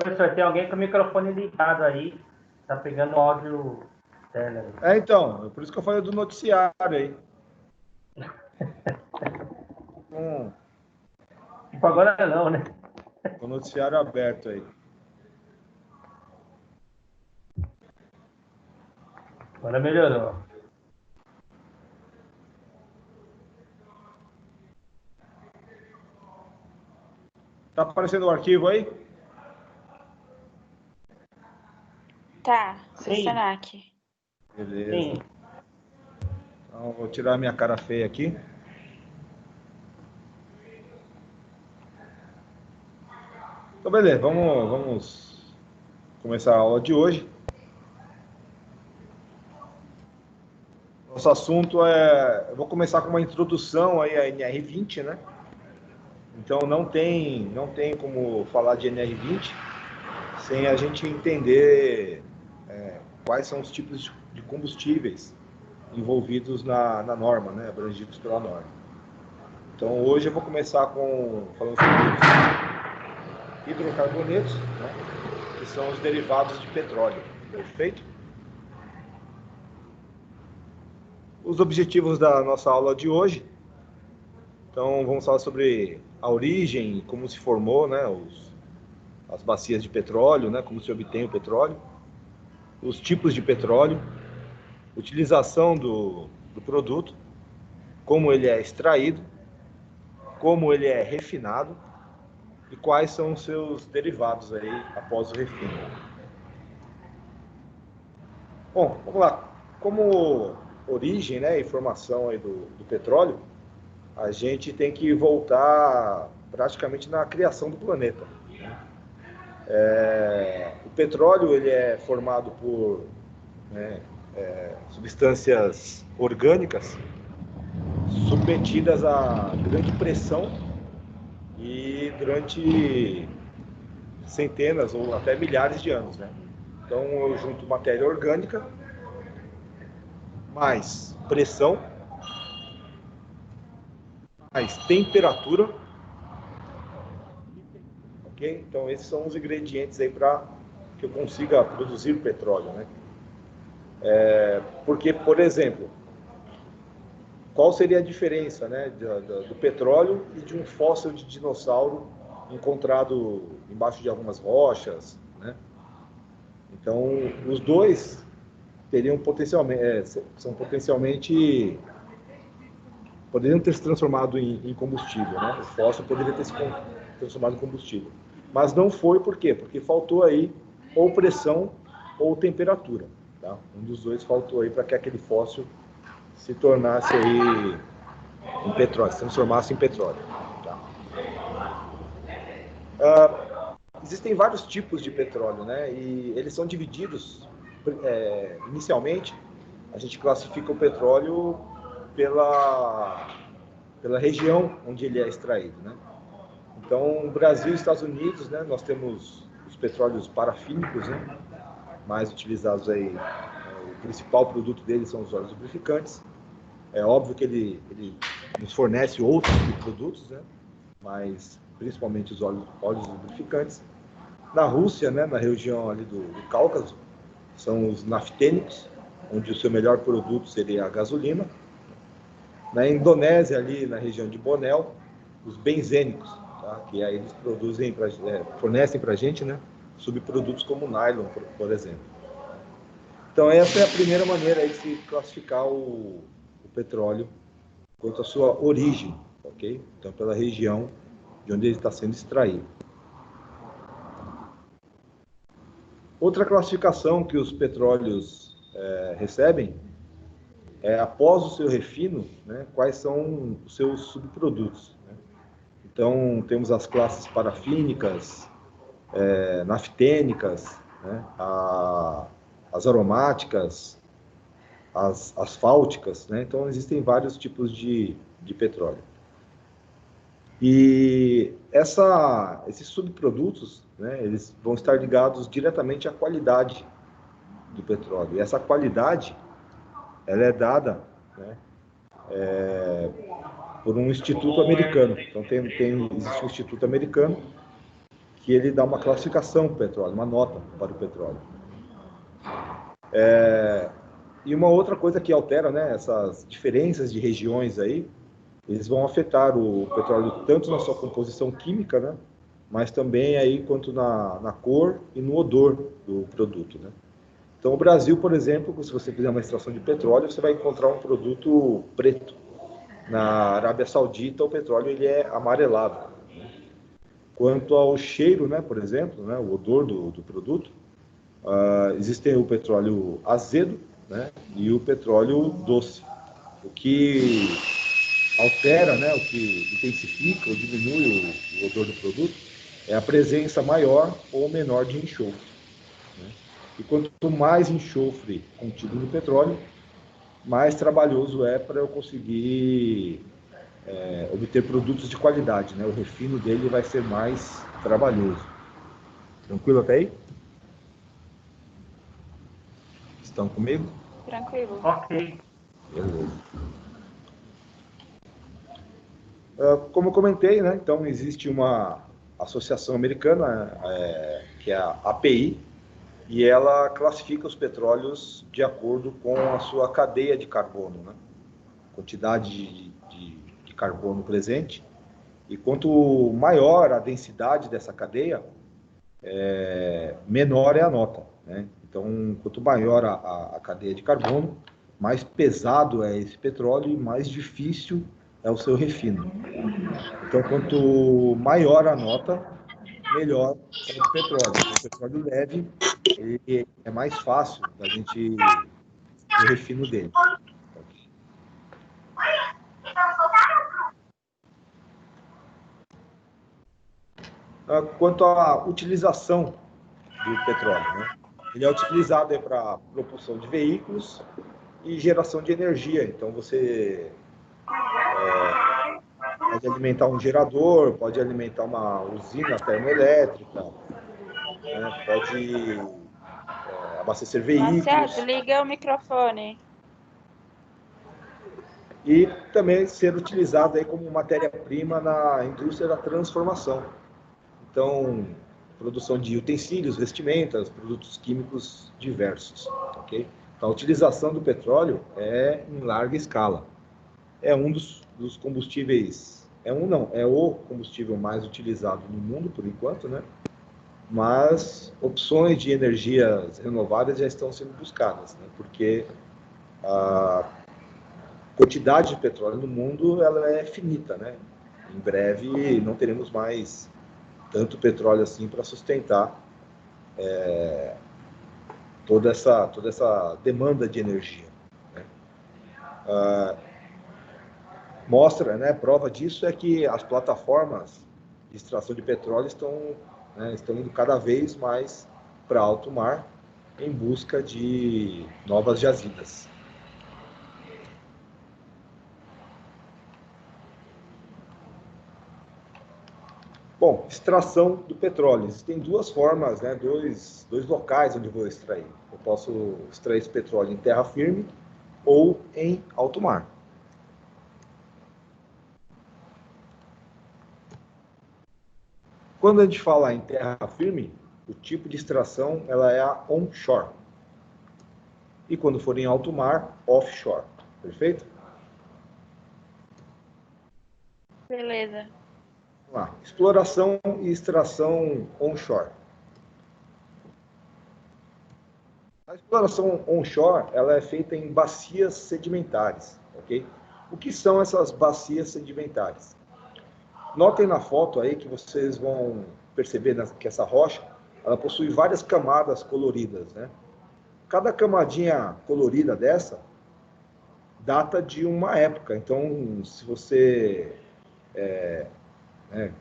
Professor, tem alguém com o microfone ligado aí. Tá pegando áudio externo. Então, por isso que eu falei do noticiário aí. Tipo, agora não, né? O noticiário aberto aí. Agora melhorou. Tá aparecendo o arquivo aí? Tá, Sim. Senac. Beleza. Sim. Então, vou tirar minha cara feia aqui. Então, beleza, vamos começar a aula de hoje. Nosso assunto eu vou começar com uma introdução aí à NR20, né? Então, não tem como falar de NR20 sem a gente entender quais são os tipos de combustíveis envolvidos na norma, né? Abrangidos pela norma. Então, hoje eu vou começar falando sobre hidrocarbonetos, né, que são os derivados de petróleo. Perfeito? Os objetivos da nossa aula de hoje. Então, vamos falar sobre a origem, como se formou, né, as bacias de petróleo, né, como se obtém o petróleo, os tipos de petróleo, utilização do produto, como ele é extraído, como ele é refinado, e quais são os seus derivados aí após o refino. Bom, vamos lá. Como origem, né, e formação aí do petróleo, a gente tem que voltar praticamente na criação do planeta. O petróleo ele é formado por substâncias orgânicas submetidas a grande pressão e durante centenas ou até milhares de anos, né? Então eu junto matéria orgânica mais pressão, mais temperatura, ok? Então esses são os ingredientes aí para que eu consiga produzir petróleo, né? Porque, por exemplo, qual seria a diferença, né, do petróleo e de um fóssil de dinossauro encontrado embaixo de algumas rochas, né? Então, os dois teriam poderiam ter se transformado em combustível, né? O fóssil poderia ter se transformado em combustível, mas não foi. Por quê? Porque faltou aí ou pressão ou temperatura, tá? Um dos dois faltou aí para que aquele fóssil se tornasse aí em petróleo, se transformasse em petróleo. Tá? Existem vários tipos de petróleo, né? E eles são divididos, inicialmente, a gente classifica o petróleo pela região onde ele é extraído, né? Então, Brasil e Estados Unidos, né? Nós temos os petróleos parafínicos, né? Mais utilizados aí. O principal produto deles são os óleos lubrificantes. É óbvio que ele nos fornece outros produtos, né? Mas principalmente os óleos lubrificantes. Na Rússia, né, na região ali do Cáucaso, são os naftênicos, onde o seu melhor produto seria a gasolina. Na Indonésia, ali na região de Bonel, os benzênicos, tá? Que aí eles fornecem para a gente, né, subprodutos como nylon, por exemplo. Então essa é a primeira maneira aí de se classificar o petróleo quanto à sua origem, ok? Então pela região de onde ele está sendo extraído. Outra classificação que os petróleos recebem é, após o seu refino, né, quais são os seus subprodutos, né? Então, temos as classes parafínicas, naftênicas, né, as aromáticas, as asfálticas, né? Então, existem vários tipos de petróleo. E esses subprodutos, né, eles vão estar ligados diretamente à qualidade do petróleo. E essa qualidade, ela é dada, né, por um instituto americano. Então existe um instituto americano que ele dá uma classificação para o petróleo, uma nota para o petróleo. E uma outra coisa que altera, né, essas diferenças de regiões aí, eles vão afetar o petróleo tanto na sua composição química, né, mas também aí quanto na cor e no odor do produto, né. Então, o Brasil, por exemplo, se você fizer uma extração de petróleo, você vai encontrar um produto preto. Na Arábia Saudita, o petróleo ele é amarelado. Quanto ao cheiro, né, por exemplo, né, o odor do produto, existe o petróleo azedo, né, e o petróleo doce. O que altera, né, o que intensifica ou diminui o odor do produto é a presença maior ou menor de enxofre. Né? E quanto mais enxofre contido no petróleo, mais trabalhoso é para eu conseguir obter produtos de qualidade, né? O refino dele vai ser mais trabalhoso. Tranquilo até aí? Estão comigo? Tranquilo. Ok. Beleza. Como eu comentei, né? Então existe uma associação americana, que é a API, e ela classifica os petróleos de acordo com a sua cadeia de carbono, né? Quantidade de carbono presente. E quanto maior a densidade dessa cadeia, menor é a nota, né? Então, quanto maior a cadeia de carbono, mais pesado é esse petróleo e mais difícil é o seu refino. Então, quanto maior a nota, melhor é o petróleo. O petróleo leve, ele é mais fácil da gente o refino dele. Quanto à utilização do petróleo, né? Ele é utilizado para propulsão de veículos e geração de energia. Então, você pode alimentar um gerador, pode alimentar uma usina termoelétrica, né? Pode abastecer Marcelo, veículos desliga o microfone. e também ser utilizado aí como matéria-prima na indústria da transformação. Então, produção de utensílios, vestimentas, produtos químicos diversos, ok? Então, a utilização do petróleo é em larga escala. É um dos combustíveis, é o combustível mais utilizado no mundo, por enquanto, né? Mas opções de energias renováveis já estão sendo buscadas, né? Porque a quantidade de petróleo no mundo ela é finita, né? Em breve não teremos mais tanto petróleo assim para sustentar toda essa demanda de energia. Né? Mostra, né, prova disso é que as plataformas de extração de petróleo estão indo cada vez mais para alto mar em busca de novas jazidas. Bom, extração do petróleo. Existem duas formas, né, dois locais onde eu vou extrair. Eu posso extrair esse petróleo em terra firme ou em alto mar. Quando a gente fala em terra firme, o tipo de extração ela é a onshore. E quando for em alto mar, offshore. Perfeito? Beleza. Vamos lá. Exploração e extração onshore. A exploração onshore ela é feita em bacias sedimentares. Ok? O que são essas bacias sedimentares? Notem na foto aí que vocês vão perceber que essa rocha ela possui várias camadas coloridas, né? Cada camadinha colorida dessa data de uma época. Então, se você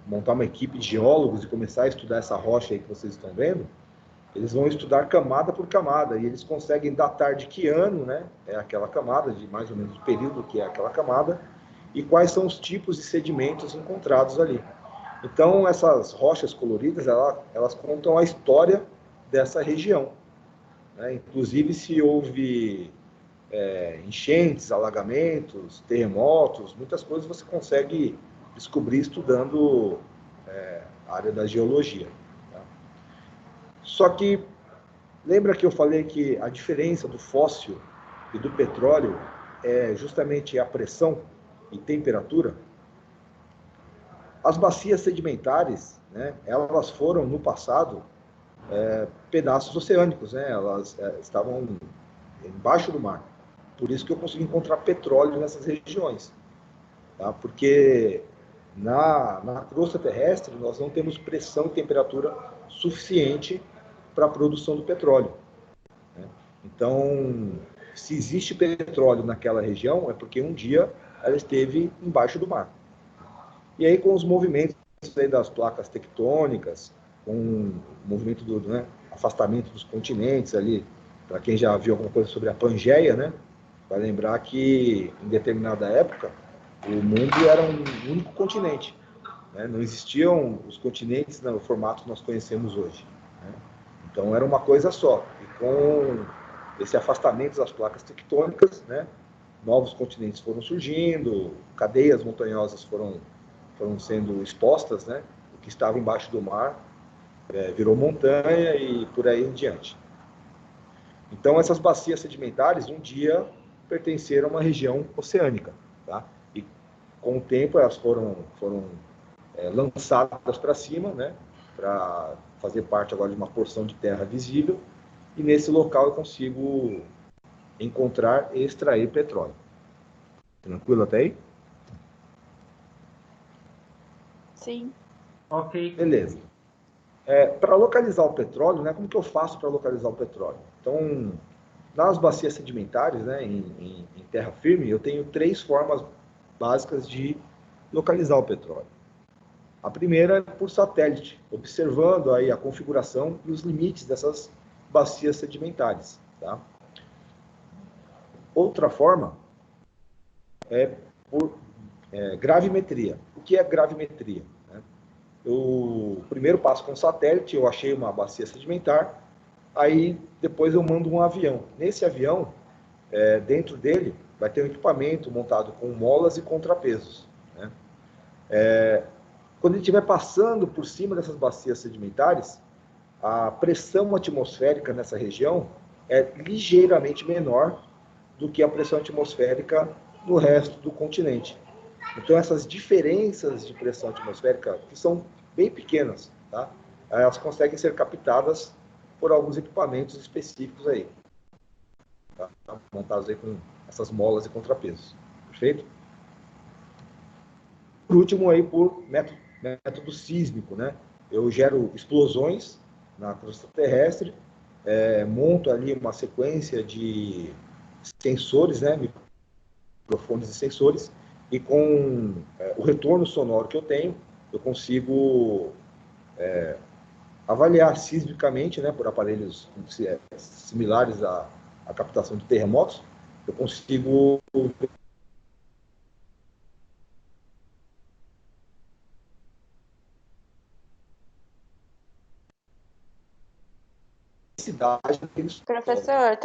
montar uma equipe de geólogos e começar a estudar essa rocha aí que vocês estão vendo, eles vão estudar camada por camada e eles conseguem datar de que ano, né, é aquela camada, de mais ou menos o período que é aquela camada e quais são os tipos de sedimentos encontrados ali. Então, essas rochas coloridas, elas contam a história dessa região. Né? Inclusive, se houve enchentes, alagamentos, terremotos, muitas coisas você consegue descobrir estudando a área da geologia. Só que, lembra que eu falei que a diferença do fóssil e do petróleo é justamente a pressão e temperatura? As bacias sedimentares, né, elas foram, no passado, pedaços oceânicos, né? Elas estavam embaixo do mar. Por isso que eu consegui encontrar petróleo nessas regiões. Tá? Porque na crosta terrestre nós não temos pressão e temperatura suficiente para a produção do petróleo. Né? Então, se existe petróleo naquela região, é porque um dia ela esteve embaixo do mar. E aí, com os movimentos das placas tectônicas, com o movimento do afastamento dos continentes ali, para quem já viu alguma coisa sobre a Pangeia, né, vai lembrar que em determinada época o mundo era um único continente. Né, não existiam os continentes no formato que nós conhecemos hoje. Né, então era uma coisa só. E com esse afastamento das placas tectônicas, né, novos continentes foram surgindo, cadeias montanhosas foram sendo expostas, né? O que estava embaixo do mar virou montanha e por aí em diante. Então, essas bacias sedimentares, um dia, pertenceram a uma região oceânica. Tá? E, com o tempo, elas foram lançadas para cima, né? Para fazer parte agora de uma porção de terra visível. E, nesse local, eu consigo encontrar e extrair petróleo. Tranquilo até aí? Sim. Ok. Beleza. Para localizar o petróleo, né, como que eu faço para localizar o petróleo? Então, nas bacias sedimentares, né, em terra firme, eu tenho 3 formas básicas de localizar o petróleo. A primeira é por satélite, observando aí a configuração e os limites dessas bacias sedimentares. Tá? Outra forma é por gravimetria. O que é gravimetria? O primeiro passo com satélite, eu achei uma bacia sedimentar, aí depois eu mando um avião. Nesse avião, dentro dele, vai ter um equipamento montado com molas e contrapesos. Né? Quando ele estiver passando por cima dessas bacias sedimentares, a pressão atmosférica nessa região é ligeiramente menor do que a pressão atmosférica no resto do continente. Então, essas diferenças de pressão atmosférica, que são bem pequenas, tá? Elas conseguem ser captadas por alguns equipamentos específicos aí, tá? Montados aí com essas molas e contrapesos. Perfeito? Por último, aí, por método sísmico, né? Eu gero explosões na crosta terrestre, monto ali uma sequência de sensores, né? Microfones e sensores, e com o retorno sonoro que eu tenho, eu consigo avaliar sismicamente, né, por aparelhos similares à captação de terremotos, eu consigo cidade daqueles. Professor,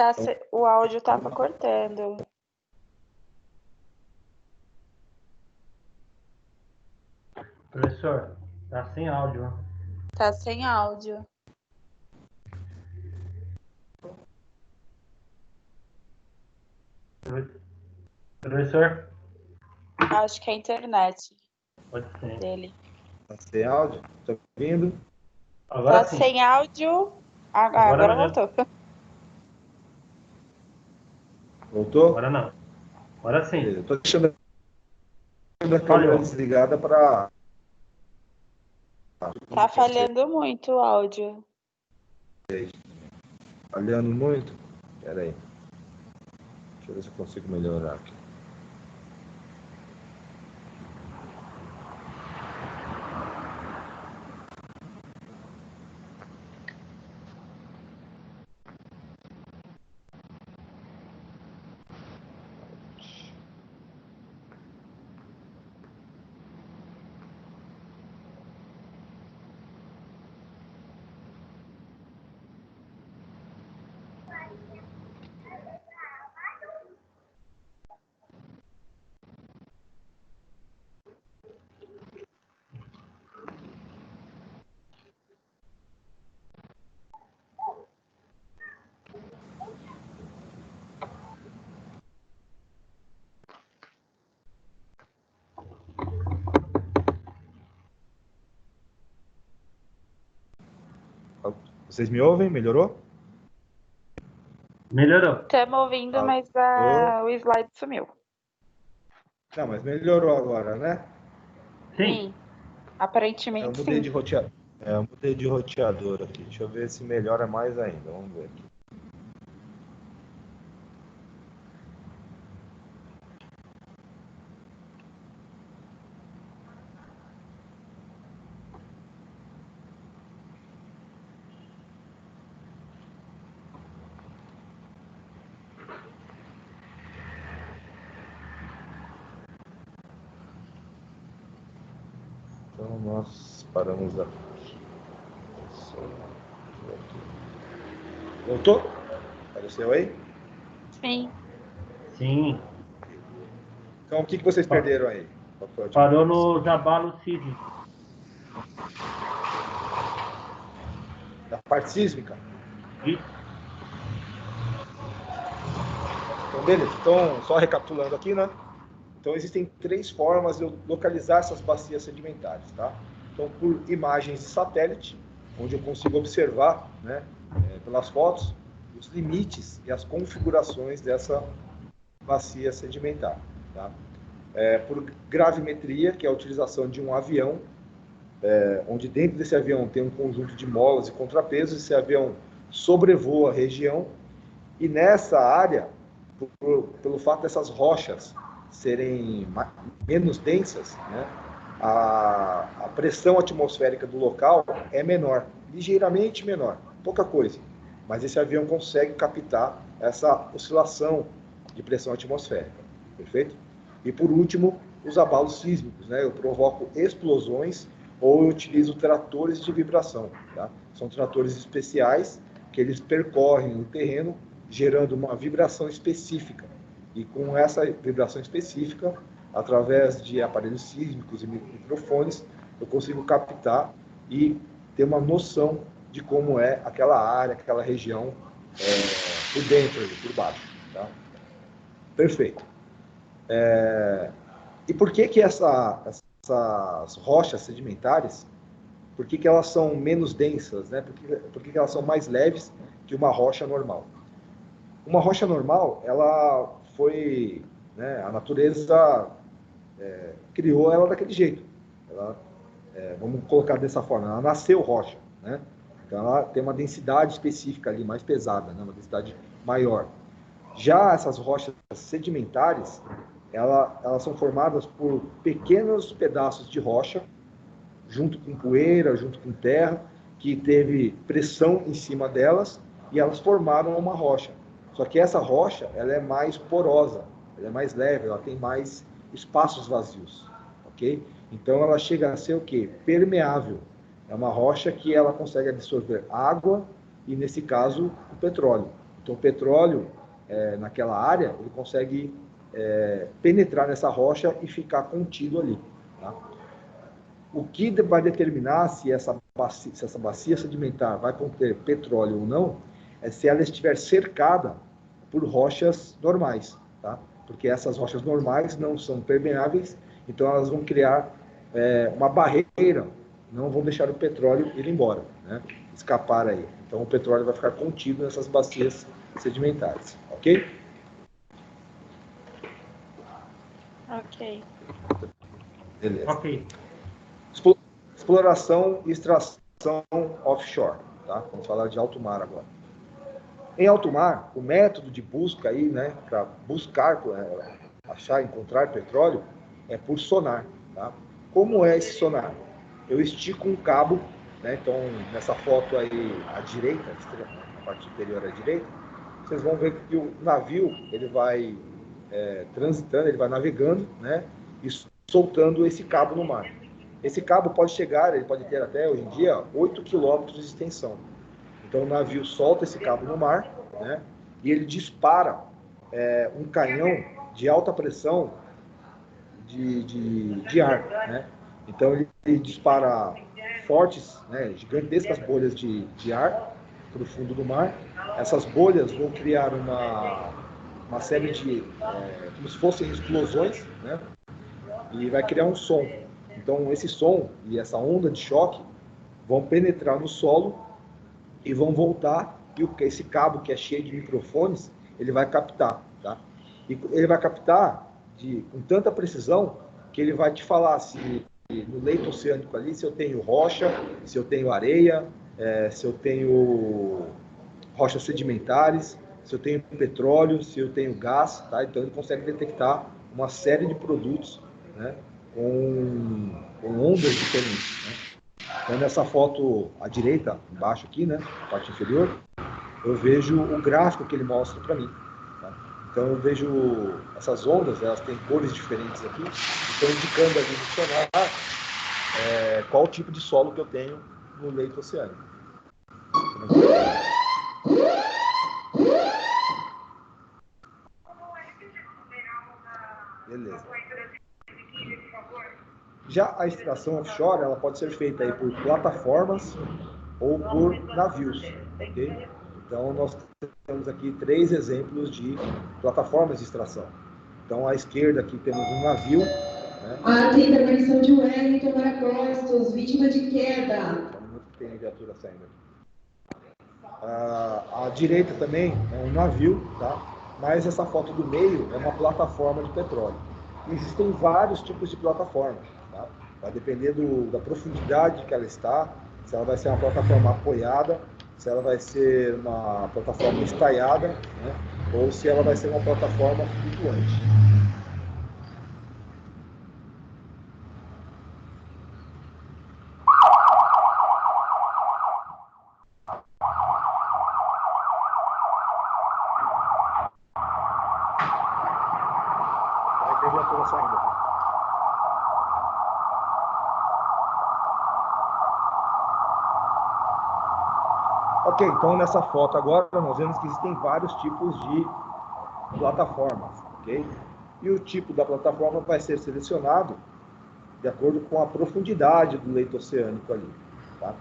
o áudio tava cortando. Professor, tá sem áudio. Tá sem áudio. Professor, Acho que é a internet pode ser. dele. Tá sem áudio? Tá ouvindo? Agora Tá sim. sem áudio. Agora voltou. Voltou? Agora não. Agora sim. Beleza. Eu tô deixando a câmera Falhou. desligada para. Tá falhando muito o áudio. Falhando muito? Espera aí. Deixa eu ver se eu consigo melhorar aqui. Vocês me ouvem? Melhorou? Melhorou. Estamos ouvindo, mas o slide sumiu. Não, mas melhorou agora, né? Sim. Aparentemente Eu mudei sim. de roteador. Eu mudei de roteador aqui. Deixa eu ver se melhora mais ainda. Vamos ver aqui. Então nós paramos aqui. Voltou? Apareceu aí? Sim. Sim. Então o que vocês perderam aí? Parou nos abalos sísmicos. Da parte sísmica? Isso. Então, beleza. Então, só recapitulando aqui, né? Então, existem 3 formas de eu localizar essas bacias sedimentares, tá? Então, por imagens de satélite, onde eu consigo observar, né, pelas fotos, os limites e as configurações dessa bacia sedimentar, tá? Por gravimetria, que é a utilização de um avião, onde dentro desse avião tem um conjunto de molas e contrapesos, esse avião sobrevoa a região, e nessa área, pelo fato dessas rochas serem menos densas, né, a pressão atmosférica do local é menor, ligeiramente menor, pouca coisa. Mas esse avião consegue captar essa oscilação de pressão atmosférica, perfeito? E por último, os abalos sísmicos, né? Eu provoco explosões ou eu utilizo tratores de vibração, tá? São tratores especiais que eles percorrem o terreno gerando uma vibração específica. E com essa vibração específica, através de aparelhos sísmicos e microfones, eu consigo captar e ter uma noção de como é aquela área, aquela região por dentro, por baixo. Tá? Perfeito. E por que essas rochas sedimentares, por que elas são menos densas, né? Por que elas são mais leves que uma rocha normal? Uma rocha normal, ela foi, né, a natureza criou ela daquele jeito. Ela, vamos colocar dessa forma, ela nasceu rocha, né? Então ela tem uma densidade específica ali, mais pesada, né? Uma densidade maior. Já essas rochas sedimentares, elas são formadas por pequenos pedaços de rocha, junto com poeira, junto com terra, que teve pressão em cima delas e elas formaram uma rocha. Só que essa rocha, ela é mais porosa, ela é mais leve, ela tem mais espaços vazios, ok? Então ela chega a ser o quê? Permeável. É uma rocha que ela consegue absorver água e, nesse caso, o petróleo. Então o petróleo, naquela área, ele consegue penetrar nessa rocha e ficar contido ali, tá? O que vai determinar se essa bacia sedimentar vai conter petróleo ou não é se ela estiver cercada por rochas normais, tá? Porque essas rochas normais não são permeáveis, então elas vão criar uma barreira, não vão deixar o petróleo ir embora, né? Escapar aí. Então o petróleo vai ficar contido nessas bacias sedimentares, ok? Ok. Beleza. Ok. Exploração e extração offshore, tá? Vamos falar de alto mar agora. Em alto mar, o método de busca aí, né, para buscar, achar, encontrar petróleo, é por sonar, tá? Como é esse sonar? Eu estico um cabo, né? Então, nessa foto aí à direita, na parte superior à direita, vocês vão ver que o navio ele vai transitando, ele vai navegando, né? E soltando esse cabo no mar. Esse cabo pode chegar, ele pode ter até hoje em dia 8 quilômetros de extensão. Então o navio solta esse cabo no mar, né? E ele dispara um canhão de alta pressão de ar, né? Então ele dispara fortes, né, gigantescas bolhas de ar para o fundo do mar. Essas bolhas vão criar uma série de, como se fossem explosões, né? E vai criar um som. Então esse som e essa onda de choque vão penetrar no solo e vão voltar, e esse cabo que é cheio de microfones, ele vai captar, tá? E ele vai captar com tanta precisão que ele vai te falar se no leito oceânico ali, se eu tenho rocha, se eu tenho areia, se eu tenho rochas sedimentares, se eu tenho petróleo, se eu tenho gás, tá? Então ele consegue detectar uma série de produtos, né, com ondas diferentes, né? Então nessa foto à direita, embaixo aqui, né, parte inferior, eu vejo o gráfico que ele mostra para mim. Tá? Então eu vejo essas ondas, elas têm cores diferentes aqui, estão indicando ali no sonar qual tipo de solo que eu tenho no leito oceânico. Beleza. Já a extração offshore, ela pode ser feita aí por plataformas ou por navios, ok? Então, nós temos aqui 3 exemplos de plataformas de extração. Então, à esquerda aqui temos um navio. Né? Aqui intervenção de Wellington Maracostos, vítima de queda. Só um minuto que tem viatura saindo aqui. À direita também é um navio, tá? Mas essa foto do meio é uma plataforma de petróleo. Existem vários tipos de plataforma, tá? Vai depender da profundidade que ela está, se ela vai ser uma plataforma apoiada, se ela vai ser uma plataforma estaiada, né? Ou se ela vai ser uma plataforma flutuante. Ok, então nessa foto agora nós vemos que existem vários tipos de plataformas, ok? E o tipo da plataforma vai ser selecionado de acordo com a profundidade do leito oceânico ali, tá?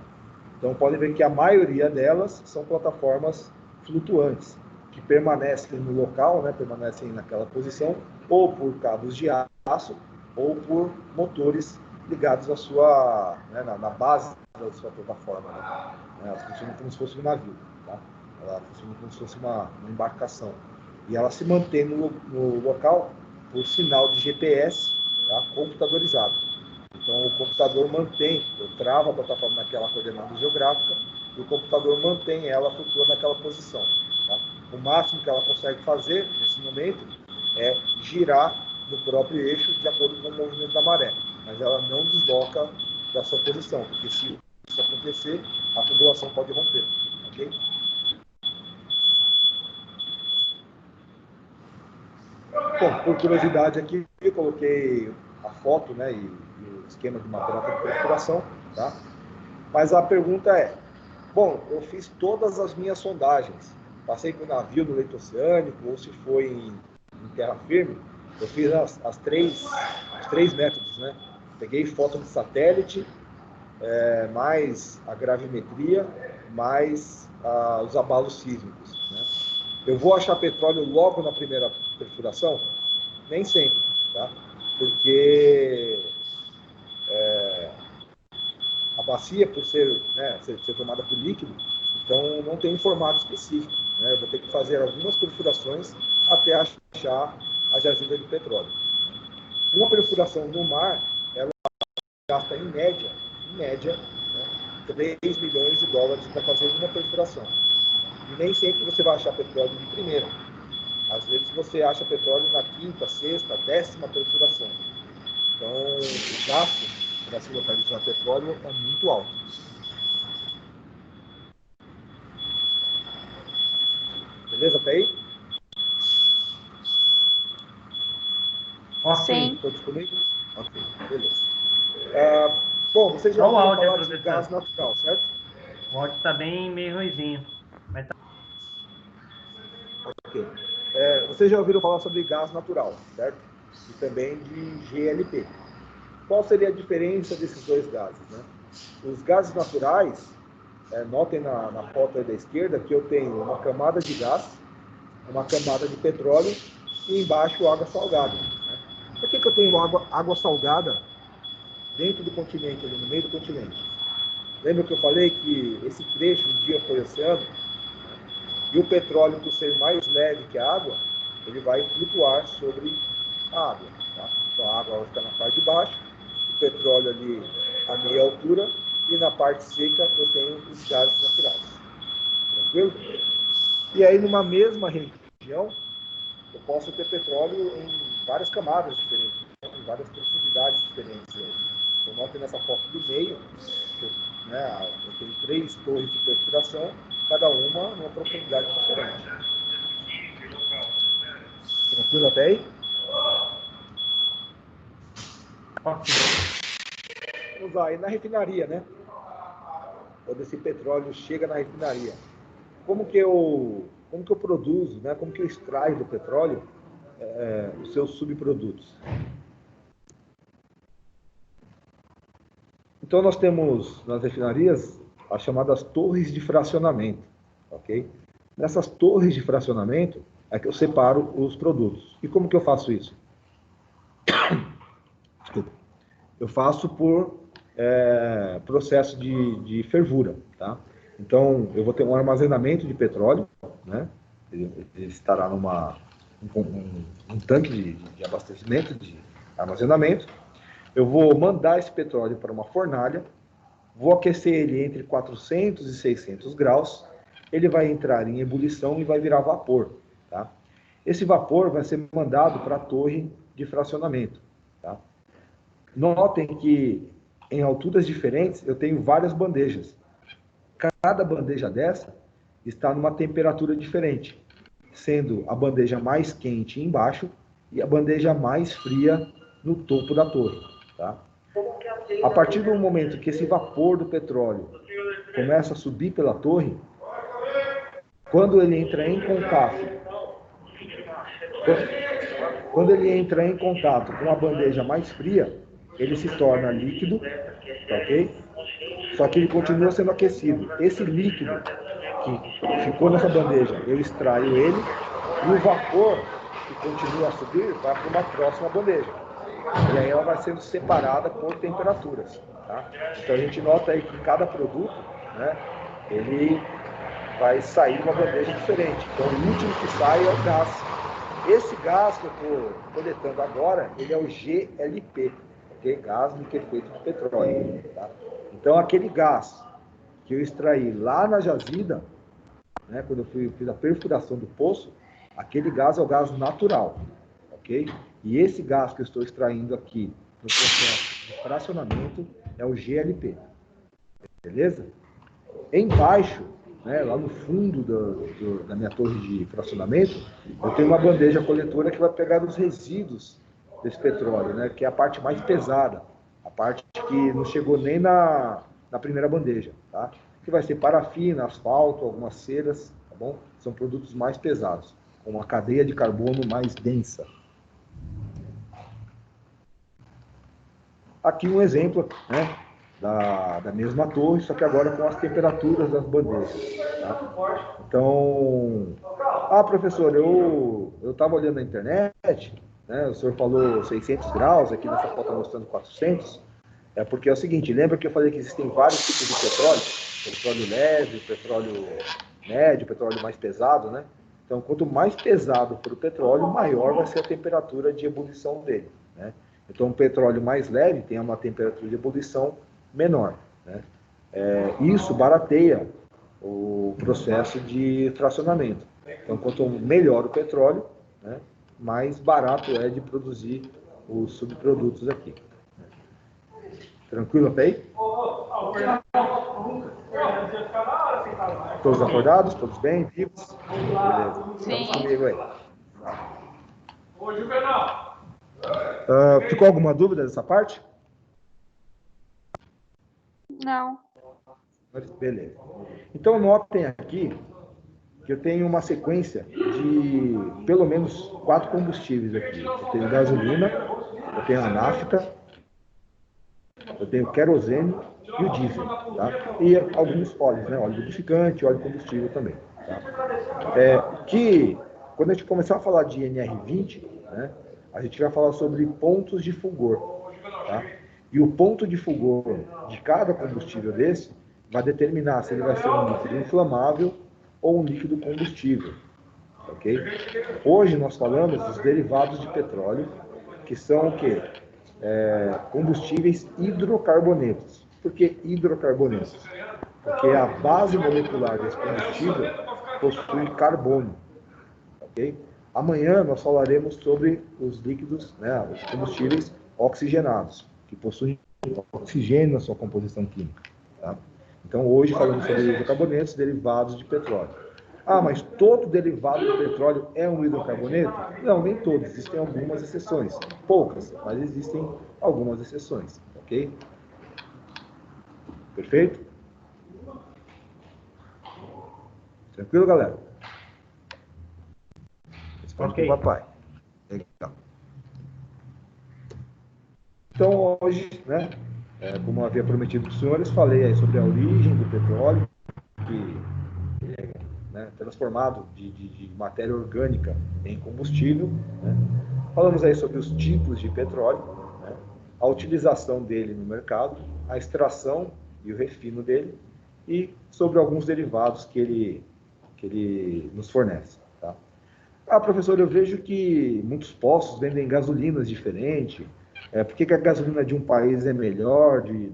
Então podem ver que a maioria delas são plataformas flutuantes, que permanecem no local, né, permanecem naquela posição, ou por cabos de aço, ou por motores ligados à sua, né, na base da sua plataforma. Né? Ela funciona como se fosse um navio, tá? Ela funciona como se fosse uma embarcação. E ela se mantém no local por sinal de GPS, tá? Computadorizado. Então o computador mantém, trava a plataforma naquela coordenada geográfica, e o computador mantém ela flutuando naquela posição. Tá? O máximo que ela consegue fazer nesse momento é girar no próprio eixo de acordo com o movimento da maré, mas ela não desloca da sua posição, porque se isso acontecer, a tubulação pode romper, ok? Bom, por curiosidade aqui, eu coloquei a foto, né, e o esquema de material de perfuração, tá? Mas a pergunta é, bom, eu fiz todas as minhas sondagens, passei com o navio no leito oceânico, ou se foi em terra firme, eu fiz os três métodos, né? Peguei foto de satélite, mais a gravimetria, mais os abalos sísmicos, né? Eu vou achar petróleo logo na primeira perfuração? Nem sempre, tá? Porque a bacia, por ser tomada por líquido, então não tem um formato específico, né? Eu vou ter que fazer algumas perfurações até achar a jazida de petróleo. Uma perfuração no mar, ela gasta em média, né, 3 milhões de dólares para fazer uma perfuração. E nem sempre você vai achar petróleo de primeira. Às vezes você acha petróleo na quinta, sexta, 10ª perfuração. Então, o gasto para se localizar petróleo é muito alto. Beleza, até aí? Sim. Todos comigo? Ok, beleza. Bom, vocês já Só o ouviram áudio, falar de professor. gás natural, certo? O áudio está bem meio ruizinho. Mas tá... Ok. Vocês já ouviram falar sobre gás natural, certo? E também de GLP. Qual seria a diferença desses dois gases, né? Os gases naturais, notem na foto aí da esquerda que eu tenho uma camada de gás, uma camada de petróleo e embaixo água salgada. Né? Por que eu tenho água salgada dentro do continente, ali no meio do continente? Lembra que eu falei que esse trecho um dia foi oceano? E o petróleo, por ser mais leve que a água, ele vai flutuar sobre a água. Tá? Então a água vai ficar na parte de baixo, o petróleo ali a meia altura, e na parte seca eu tenho os gases naturais. Tranquilo? E aí, numa mesma região, eu posso ter petróleo em várias camadas diferentes, em várias profundidades diferentes. Eu noto nessa foto do meio, eu tenho 3 torres de perfuração, cada uma numa profundidade diferente. Tranquilo até aí? Vamos lá, e na refinaria, né? Quando esse petróleo chega na refinaria, como que eu produzo, né? Como que eu extraio do petróleo os seus subprodutos? Então nós temos nas refinarias as chamadas torres de fracionamento, ok? Nessas torres de fracionamento é que eu separo os produtos. E como que eu faço isso? Desculpa. Eu faço por processo de fervura, tá? Então, eu vou ter um armazenamento de petróleo, né? Ele estará um tanque de abastecimento, de armazenamento. Eu vou mandar esse petróleo para uma fornalha, vou aquecer ele entre 400 e 600 graus, ele vai entrar em ebulição e vai virar vapor, tá? Esse vapor vai ser mandado para a torre de fracionamento, tá? Notem que em alturas diferentes eu tenho várias bandejas. Cada bandeja dessa está numa temperatura diferente, sendo a bandeja mais quente embaixo e a bandeja mais fria no topo da torre, tá? A partir do momento que esse vapor do petróleo começa a subir pela torre, quando ele entra em contato com a bandeja mais fria, ele se torna líquido, ok? Só que ele continua sendo aquecido. Esse líquido que ficou nessa bandeja, eu extraio ele, e o vapor que continua a subir vai para uma próxima bandeja. E aí ela vai sendo separada por temperaturas, tá? Então a gente nota aí que cada produto, né, ele vai sair de uma bandeja diferente. Então o último que sai é o gás. Esse gás que eu estou coletando agora, ele é o GLP, okay? Gás liquefeito de petróleo, tá? Então aquele gás que eu extraí lá na jazida, né, quando eu fiz a perfuração do poço, aquele gás é o gás natural, ok? E esse gás que eu estou extraindo aqui no processo de fracionamento é o GLP, beleza? Embaixo, né, lá no fundo da minha torre de fracionamento, eu tenho uma bandeja coletora que vai pegar os resíduos desse petróleo, né, que é a parte mais pesada, a parte que não chegou nem na primeira bandeja, tá? Que vai ser parafina, asfalto, algumas ceras, tá bom? São produtos mais pesados, com uma cadeia de carbono mais densa. Aqui um exemplo, né, da mesma torre, só que agora com as temperaturas das bandejas, tá? Então, professor, eu estava olhando na internet, né, o senhor falou 600 graus, aqui nessa foto está mostrando 400, porque é o seguinte, lembra que eu falei que existem vários tipos de petróleo? Petróleo leve, petróleo médio, petróleo mais pesado, né? Então, quanto mais pesado for o petróleo, maior vai ser a temperatura de ebulição dele, né? Então, o petróleo mais leve tem uma temperatura de ebulição menor, né? Isso barateia o processo de fracionamento. Então, quanto melhor o petróleo, né, mais barato é de produzir os subprodutos aqui. Tranquilo até aí? Todos acordados? Todos bem? Vivos? Beleza. Estamos comigo aí. Ô, Juvenal! Ficou alguma dúvida dessa parte? Não. Beleza. Então, notem aqui que eu tenho uma sequência de pelo menos 4 combustíveis aqui. Eu tenho gasolina, eu tenho a nafta, eu tenho o querosene e o diesel, tá? E alguns óleos, né? Óleo lubrificante, óleo combustível também, tá? Que quando a gente começar a falar de NR20, né, a gente vai falar sobre pontos de fulgor, tá? E o ponto de fulgor de cada combustível desse vai determinar se ele vai ser um líquido inflamável ou um líquido combustível. Ok? Hoje nós falamos dos derivados de petróleo, que são o quê? Combustíveis hidrocarbonetos. Por que hidrocarbonetos? Porque a base molecular desse combustível possui carbono. Ok? Amanhã nós falaremos sobre os líquidos, né, os combustíveis oxigenados, que possuem oxigênio na sua composição química. Tá? Então hoje falamos sobre hidrocarbonetos derivados de petróleo. Ah, mas todo derivado de petróleo é um hidrocarboneto? Não, nem todos. Existem algumas exceções. Poucas, mas existem algumas exceções. Ok? Perfeito? Tranquilo, galera? Responde Ok. pro papai. Legal. Então, hoje, né, como eu havia prometido para os senhores, falei aí sobre a origem do petróleo, que é, né, transformado de matéria orgânica em combustível. Né? Falamos aí sobre os tipos de petróleo, né, a utilização dele no mercado, a extração e o refino dele, e sobre alguns derivados que ele nos fornece. Tá? Ah, professor, eu vejo que muitos postos vendem gasolinas diferentes. Por que a gasolina de um país é melhor, de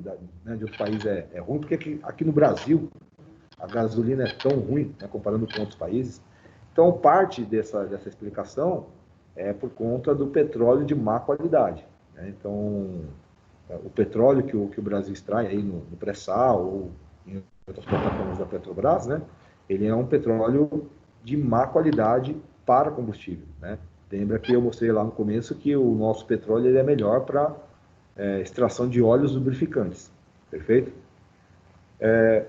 outro país é ruim? Porque aqui no Brasil a gasolina é tão ruim, né, comparando com outros países. Então, parte dessa explicação é por conta do petróleo de má qualidade. Né? Então, o petróleo que o Brasil extrai aí no pré-sal ou em outras plataformas da Petrobras, né, ele é um petróleo de má qualidade para combustível. Né? Lembra que eu mostrei lá no começo que o nosso petróleo ele é melhor para extração de óleos lubrificantes. Perfeito?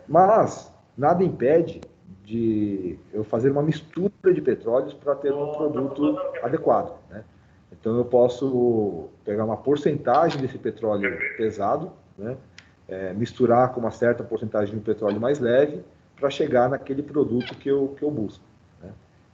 Mas nada impede de eu fazer uma mistura de petróleos para ter um produto adequado. Né? Então eu posso pegar uma porcentagem desse petróleo pesado, né? Misturar com uma certa porcentagem de um petróleo mais leve para chegar naquele produto que eu busco. Né?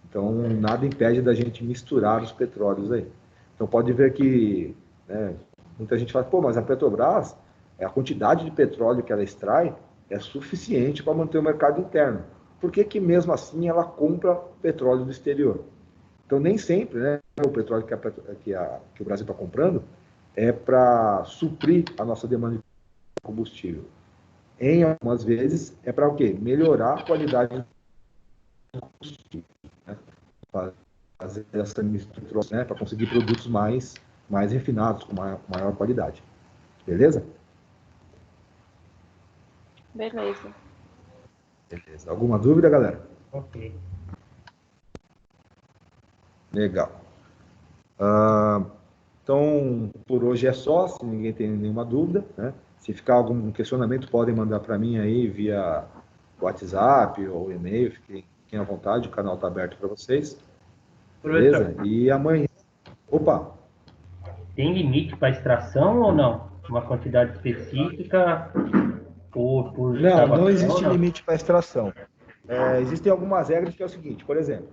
Então nada impede da gente misturar os petróleos aí. Então pode ver que, né, muita gente fala, pô, mas a Petrobras, a quantidade de petróleo que ela extrai é suficiente para manter o mercado interno. Por que mesmo assim ela compra petróleo do exterior? Então, nem sempre, né, o petróleo que o Brasil está comprando é para suprir a nossa demanda de combustível. Em algumas vezes, é para o quê? Melhorar a qualidade do combustível. Né? Fazer essa mistura, né, para conseguir produtos mais refinados, com maior qualidade. Beleza? Beleza. Beleza. Alguma dúvida, galera? Ok. Legal. Então, por hoje é só, se ninguém tem nenhuma dúvida, né? Se ficar algum questionamento, podem mandar para mim aí via WhatsApp ou e-mail, fiquem à vontade, o canal está aberto para vocês. Beleza? Professor, E amanhã... Opa! tem limite para extração ou não? Uma quantidade específica por Não escavação, existe não? limite para extração. Existem algumas regras que é o seguinte, por exemplo,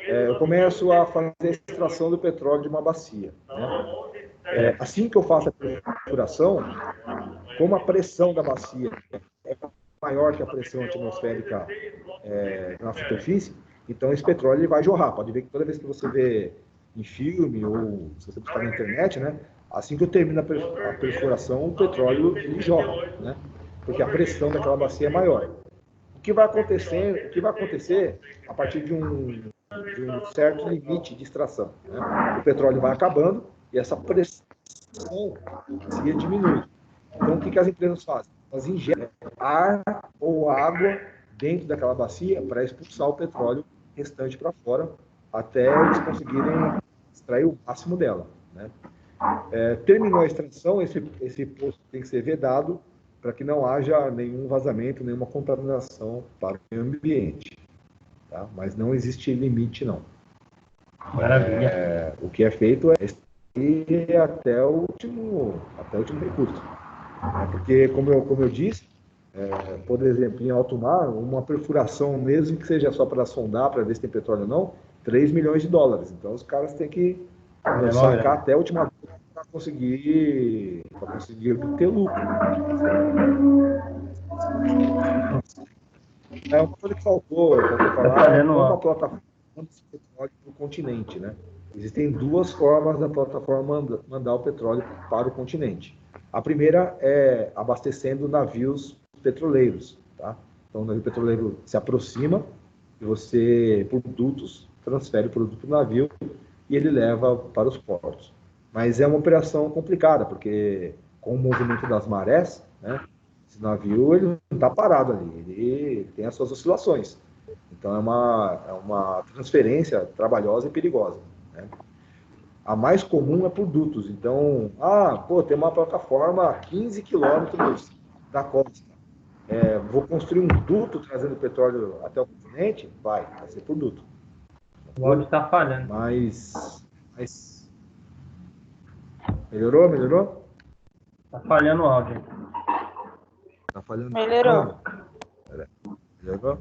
eu começo a fazer a extração do petróleo de uma bacia. Né? Assim que eu faço a perfuração, como a pressão da bacia é maior que a pressão atmosférica na superfície, então esse petróleo ele vai jorrar. Pode ver que toda vez que você vê em filme ou se você buscar na internet, né, assim que eu termino a perfuração, o petróleo ele jorra, né? Porque a pressão daquela bacia é maior. O que vai acontecer a partir de um certo limite de extração? Né? O petróleo vai acabando e essa pressão diminui. Então, o que as empresas fazem? Elas injetam ar ou água dentro daquela bacia para expulsar o petróleo restante para fora, até eles conseguirem extrair o máximo dela. Né? Terminou a extração, esse poço tem que ser vedado para que não haja nenhum vazamento, nenhuma contaminação para o meio ambiente. Tá? Mas não existe limite, não. Maravilha. O que é feito é ir até o último recurso. Porque, como eu disse, por exemplo, em alto mar, uma perfuração, mesmo que seja só para sondar, para ver se tem petróleo ou não, 3 milhões de dólares. Então, os caras têm que sacar até a última para conseguir obter lucro. É uma coisa que faltou falar, falhando como a alto. plataforma manda esse petróleo para o continente, né? Existem duas formas da plataforma mandar o petróleo para o continente. A primeira é abastecendo navios petroleiros, tá? Então, o navio petroleiro se aproxima e você, por dutos, transfere o produto para o navio e ele leva para os portos. Mas é uma operação complicada, porque com o movimento das marés, né, esse navio ele não está parado ali, ele tem as suas oscilações. Então é uma transferência trabalhosa e perigosa, né? A mais comum é por dutos. Então, tem uma plataforma a 15 quilômetros da costa. Vou construir um duto trazendo petróleo até o continente? Vai ser por duto. O áudio tá falhando. Mas... Melhorou? Tá falhando o áudio. Tá falhando. Melhorou. Melhorou?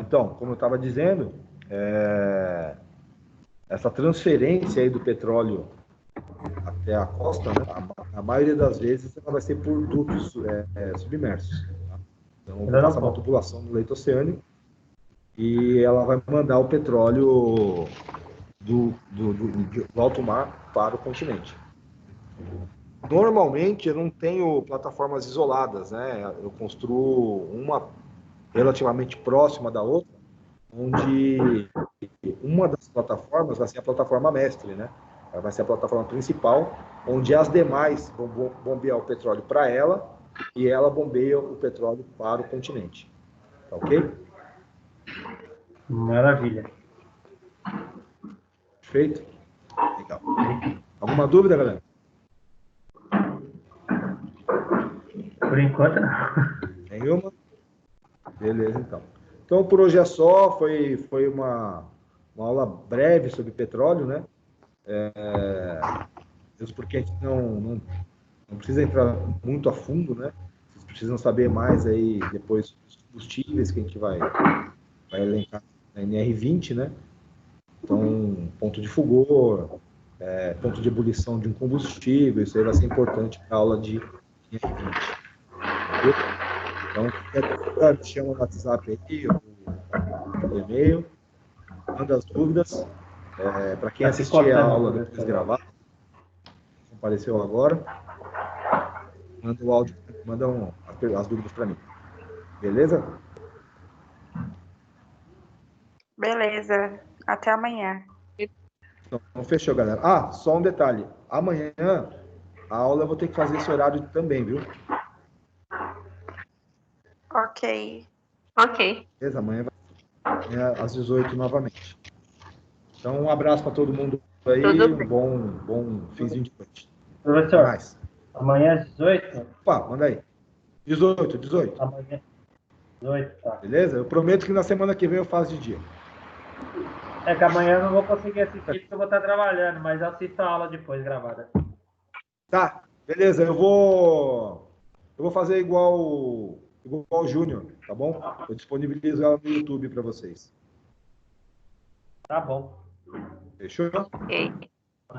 Então, como eu estava dizendo, essa transferência aí do petróleo até a costa, né, a maioria das vezes ela vai ser por dutos submersos. Tá? Então, vai passar uma tubulação no leito oceânico e ela vai mandar o petróleo do alto mar para o continente. Normalmente eu não tenho plataformas isoladas, né? Eu construo uma relativamente próxima da outra, onde uma das plataformas vai ser a plataforma mestre, né? Ela vai ser a plataforma principal, onde as demais vão bombear o petróleo para ela e ela bombeia o petróleo para o continente. Tá ok? Maravilha. Perfeito? Legal. Alguma dúvida, galera? Por enquanto, não. Nenhuma? Beleza, então. Então, por hoje é só. Foi uma aula breve sobre petróleo, né? Mesmo porque a gente não precisa entrar muito a fundo, né? Vocês precisam saber mais aí depois dos combustíveis que a gente vai elencar na NR20, né? Então, ponto de fulgor, ponto de ebulição de um combustível, isso aí vai ser importante para a aula de NR20. Então, me chama no WhatsApp aí, ou e-mail, manda as dúvidas. Para quem assistir a aula depois gravada, apareceu agora, manda o áudio, manda as dúvidas para mim. Beleza? Beleza. Até amanhã. Então, fechou, galera. Só um detalhe. Amanhã, a aula eu vou ter que fazer esse horário também, viu? Ok. Beleza? Amanhã às 18 novamente. Então, um abraço para todo mundo aí, um bom finzinho de noite. Professor, Até mais. amanhã às 18? Opa, manda aí. 18. Amanhã às 18, tá. Beleza? Eu prometo que na semana que vem eu faço de dia. É que amanhã eu não vou conseguir assistir porque eu vou estar trabalhando, mas eu assisto a aula depois gravada. Tá, beleza. Eu vou fazer igual o Júnior, tá bom? Eu disponibilizo ela no YouTube para vocês. Tá bom. Fechou?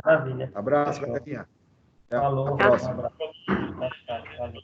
Maravilha. Abraço, galerinha. Até Falou. a próxima. Um abraço. Valeu.